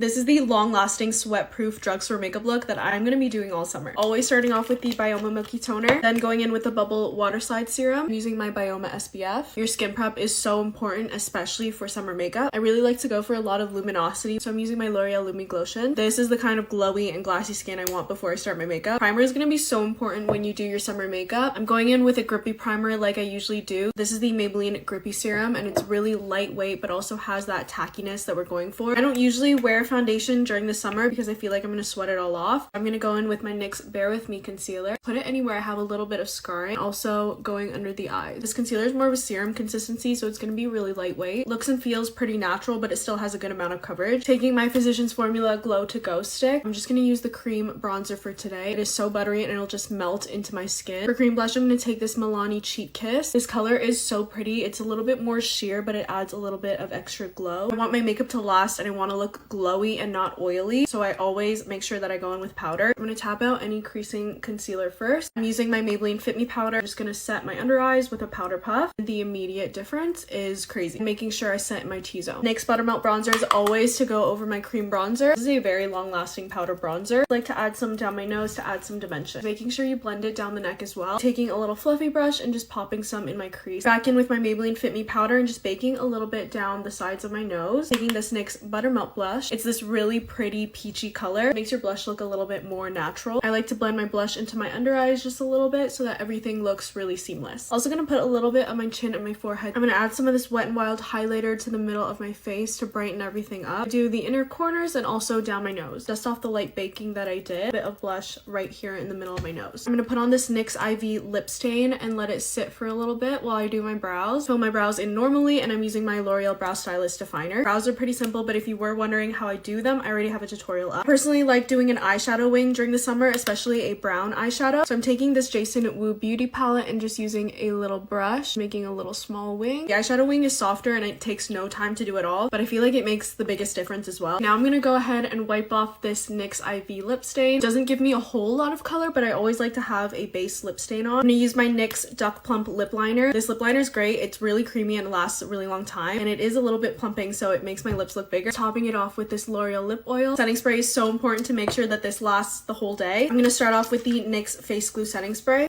This is the long-lasting sweat-proof drugstore makeup look that I'm going to be doing all summer. Always starting off with the Bioma Milky Toner, then going in with the Bubble Water Slide Serum. I'm using my Bioma SPF. Your skin prep is so important, especially for summer makeup. I really like to go for a lot of luminosity, so I'm using my L'Oreal Lumi Glotion. This is the kind of glowy and glassy skin I want before I start my makeup. Primer is going to be so important when you do your summer makeup. I'm going in with a grippy primer like I usually do. This is the Maybelline Grippy Serum, and it's really lightweight, but also has that tackiness that we're going for. I don't usually wear foundation during the summer because I feel like I'm going to sweat it all off. I'm going to go in with my NYX Bare With Me concealer. Put it anywhere I have a little bit of scarring, also going under the eyes. This concealer is more of a serum consistency, so it's going to be really lightweight. Looks and feels pretty natural, but it still has a good amount of coverage. Taking my Physicians Formula Glow to Go stick, I'm just going to use the cream bronzer for today. It is so buttery and it'll just melt into my skin. For cream blush, I'm going to take this Milani Cheat Kiss. This color is so pretty. It's a little bit more sheer, but it adds a little bit of extra glow. I want my makeup to last and I want to look glowy and not oily, so I always make sure that I go in with powder. I'm going to tap out any creasing concealer first. I'm using my Maybelline Fit Me powder. I'm just going to set my under eyes with a powder puff. The immediate difference is crazy. I'm making sure I set my T-zone. NYX Buttermelt bronzer is always to go over my cream bronzer. This is a very long-lasting powder bronzer. I like to add some down my nose to add some dimension. Making sure you blend it down the neck as well. Taking a little fluffy brush and just popping some in my crease. Back in with my Maybelline Fit Me powder and just baking a little bit down the sides of my nose. Taking this NYX Buttermelt blush. It's this really pretty peachy color. It makes your blush look a little bit more natural. I like to blend my blush into my under eyes just a little bit so that everything looks really seamless. Also gonna put a little bit on my chin and my forehead. I'm gonna add some of this Wet n Wild highlighter to the middle of my face to brighten everything up. Do the inner corners and also down my nose. Dust off the light baking that I did. A bit of blush right here in the middle of my nose. I'm gonna put on this NYX Ivy lip stain and let it sit for a little bit while I do my brows. Fill my brows in normally, and I'm using my L'Oreal Brow Stylist Definer. Brows are pretty simple, but if you were wondering how I do them, I already have a tutorial up. I personally like doing an eyeshadow wing during the summer, especially a brown eyeshadow. So I'm taking this Jason Wu Beauty palette and just using a little brush, making a little small wing. The eyeshadow wing is softer and it takes no time to do it all, but I feel like it makes the biggest difference as well. Now I'm gonna go ahead and wipe off this NYX IV lip stain. It doesn't give me a whole lot of color, but I always like to have a base lip stain on. I'm gonna use my NYX Duck Plump lip liner. This lip liner is great. It's really creamy and lasts a really long time, and it is a little bit plumping, so it makes my lips look bigger. Topping it off with this L'Oreal lip oil. Setting spray is so important to make sure that this lasts the whole day. I'm gonna start off with the NYX Face Glue setting spray.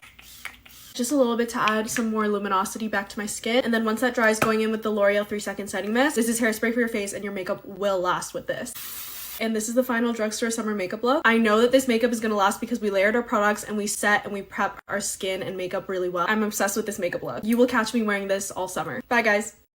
Just a little bit to add some more luminosity back to my skin. And then once that dries, going in with the L'Oreal 3-second setting mist. This is hairspray for your face and your makeup will last with this. And this is the final drugstore summer makeup look. I know that this makeup is going to last because we layered our products and we set and we prep our skin and makeup really well. I'm obsessed with this makeup look. You will catch me wearing this all summer. Bye guys.